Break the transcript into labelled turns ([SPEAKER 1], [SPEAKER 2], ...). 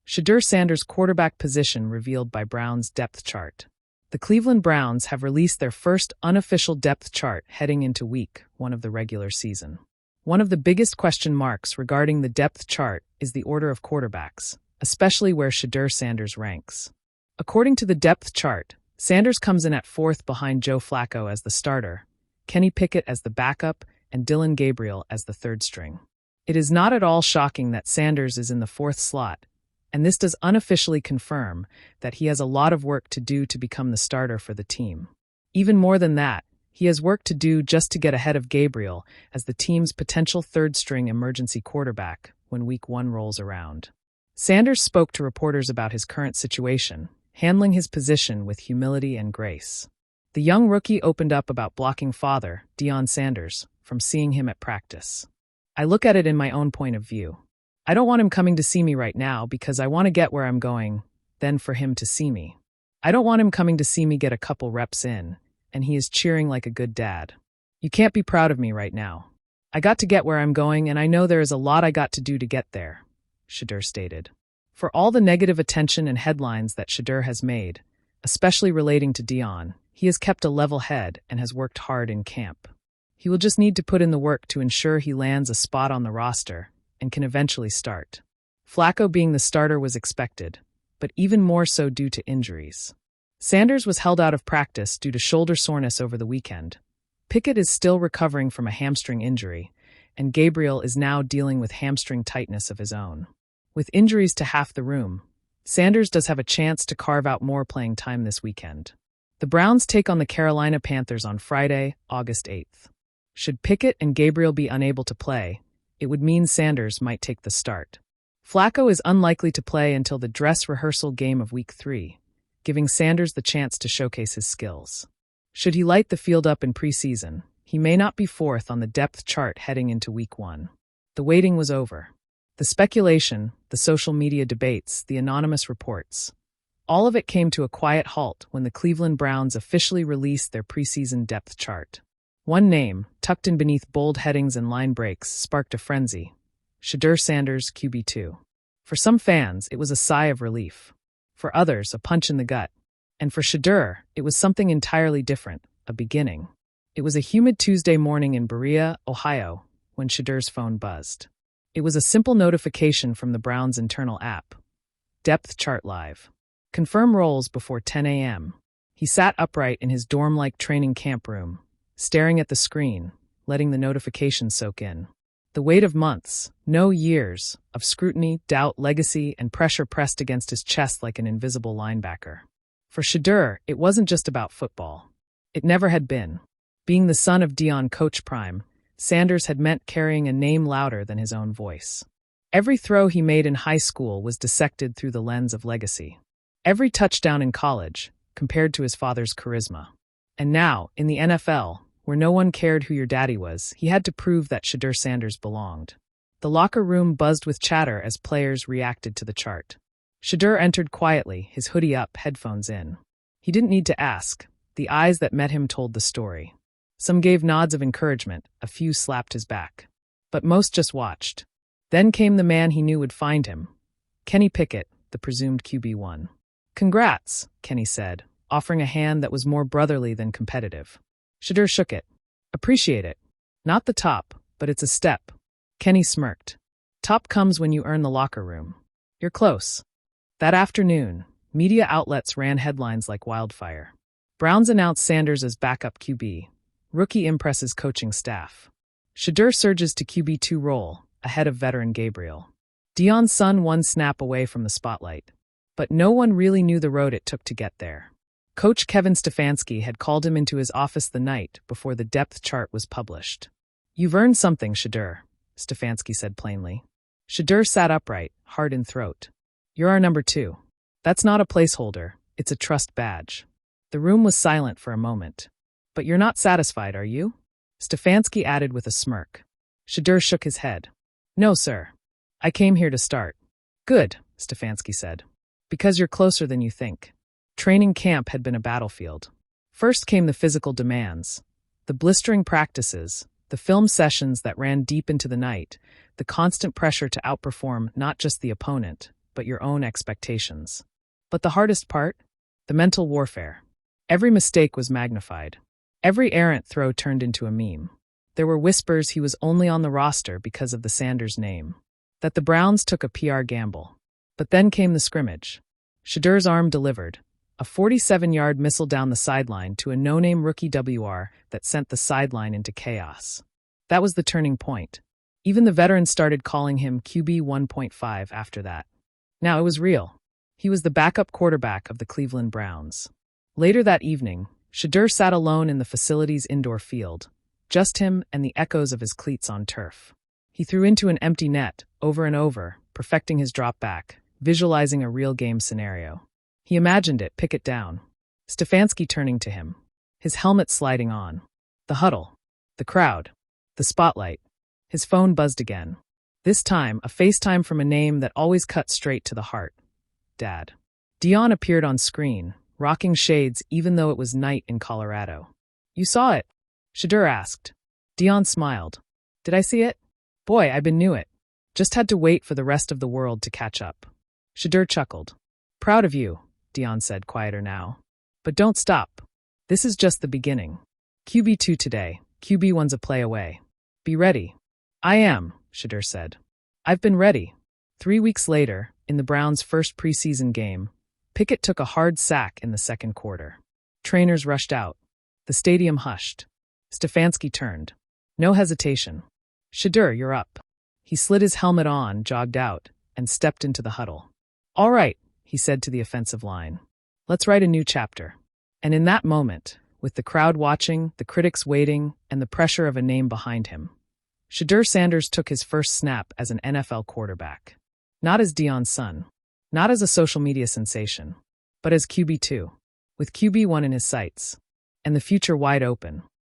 [SPEAKER 1] Shedeur Sanders' quarterback position revealed by Brown's depth chart. The Cleveland Browns have released their first unofficial depth chart heading into week 1 of the regular season. One of the biggest question marks regarding the depth chart is the order of quarterbacks, especially where Shedeur Sanders ranks. According to the depth chart, Sanders comes in at 4th behind Joe Flacco as the starter, Kenny Pickett as the backup, and Dillon Gabriel as the 3rd string. It is not at all shocking that Sanders is in the 4th slot, and this does unofficially confirm that he has a lot of work to do to become the starter for the team. Even more than that, he has work to do just to get ahead of Gabriel as the team's potential 3rd-string emergency quarterback when Week 1 rolls around. Sanders spoke to reporters about his current situation, handling his position with humility and grace. The young rookie opened up about blocking father, Deion Sanders, from seeing him at practice. "I look at it in my own point of view. I don't want him coming to see me right now because I want to get where I'm going, then for him to see me. I don't want him coming to see me get a couple reps in, and he is cheering like a good dad. You can't be proud of me right now. I got to get where I'm going, and I know there is a lot I got to do to get there," Shedeur stated. For all the negative attention and headlines that Shedeur has made, especially relating to Deion, he has kept a level head and has worked hard in camp. He will just need to put in the work to ensure he lands a spot on the roster and can eventually start. Flacco being the starter was expected, but even more so due to injuries. Sanders was held out of practice due to shoulder soreness over the weekend. Pickett is still recovering from a hamstring injury, and Gabriel is now dealing with hamstring tightness of his own. With injuries to half the room, Sanders does have a chance to carve out more playing time this weekend. The Browns take on the Carolina Panthers on Friday, August 8th. Should Pickett and Gabriel be unable to play, it would mean Sanders might take the start. Flacco is unlikely to play until the dress rehearsal game of Week 3, giving Sanders the chance to showcase his skills. Should he light the field up in preseason, he may not be 4th on the depth chart heading into Week 1. The waiting was over. The speculation, the social media debates, the anonymous reports, all of it came to a quiet halt when the Cleveland Browns officially released their preseason depth chart. One name, tucked in beneath bold headings and line breaks, sparked a frenzy: Shedeur Sanders, QB2. For some fans, it was a sigh of relief. For others, a punch in the gut. And for Shedeur, it was something entirely different, a beginning. It was a humid Tuesday morning in Berea, Ohio, when Shedeur's phone buzzed. It was a simple notification from the Browns' internal app. Depth chart live. Confirm roles before 10 a.m. He sat upright in his dorm-like training camp room, staring at the screen, letting the notification soak in. The weight of months, no years, of scrutiny, doubt, legacy, and pressure pressed against his chest like an invisible linebacker. For Shedeur, it wasn't just about football. It never had been. Being the son of Deion Coach Prime, Sanders had meant carrying a name louder than his own voice. Every throw he made in high school was dissected through the lens of legacy. Every touchdown in college, compared to his father's charisma. And now, in the NFL, where no one cared who your daddy was, he had to prove that Shedeur Sanders belonged. The locker room buzzed with chatter as players reacted to the chart. Shedeur entered quietly, his hoodie up, headphones in. He didn't need to ask. The eyes that met him told the story. Some gave nods of encouragement, a few slapped his back. But most just watched. Then came the man he knew would find him. Kenny Pickett, the presumed QB1. "Congrats," Kenny said, offering a hand that was more brotherly than competitive. Shedeur shook it. "Appreciate it. Not the top, but it's a step." Kenny smirked. "Top comes when you earn the locker room. You're close." That afternoon, media outlets ran headlines like wildfire. Browns announced Sanders as backup QB. Rookie impresses coaching staff. Shedeur surges to QB2 role, ahead of veteran Gabriel. Deion's son one snap away from the spotlight. But no one really knew the road it took to get there. Coach Kevin Stefanski had called him into his office the night before the depth chart was published. "You've earned something, Shedeur," Stefanski said plainly. Shedeur sat upright, heart in throat. "You're our number 2. That's not a placeholder, it's a trust badge." The room was silent for a moment. "But you're not satisfied, are you?" Stefanski added with a smirk. Shedeur shook his head. "No, sir. I came here to start." "Good," Stefanski said. "Because you're closer than you think." Training camp had been a battlefield. First came the physical demands, the blistering practices, the film sessions that ran deep into the night, the constant pressure to outperform not just the opponent, but your own expectations. But the hardest part? The mental warfare. Every mistake was magnified. Every errant throw turned into a meme. There were whispers he was only on the roster because of the Sanders name. That the Browns took a PR gamble. But then came the scrimmage. Shedeur's arm delivered. A 47-yard missile down the sideline to a no-name rookie WR that sent the sideline into chaos. That was the turning point. Even the veterans started calling him QB 1.5 after that. Now it was real. He was the backup quarterback of the Cleveland Browns. Later that evening, Shedeur sat alone in the facility's indoor field, just him and the echoes of his cleats on turf. He threw into an empty net, over and over, perfecting his drop back, visualizing a real game scenario. He imagined it, pick it down. Stefanski turning to him. His helmet sliding on. The huddle. The crowd. The spotlight. His phone buzzed again. This time, a FaceTime from a name that always cut straight to the heart. Dad. Dion appeared on screen, rocking shades even though it was night in Colorado. You saw it? Shedeur asked. Dion smiled. Did I see it? Boy, I knew it. Just had to wait for the rest of the world to catch up. Shedeur chuckled. Proud of you, Dion said, quieter now. But don't stop. This is just the beginning. QB2 today. QB1's a play away. Be ready. I am, Shedeur said. I've been ready. 3 weeks later, in the Browns' first preseason game, Pickett took a hard sack in the second quarter. Trainers rushed out. The stadium hushed. Stefanski turned. No hesitation. Shedeur, you're up. He slid his helmet on, jogged out, and stepped into the huddle. All right, he said to the offensive line. Let's write a new chapter. And in that moment, with the crowd watching, the critics waiting, and the pressure of a name behind him, Shedeur Sanders took his first snap as an NFL quarterback. Not as Dion's son. Not as a social media sensation. But as QB2. With QB1 in his sights. And the future wide open.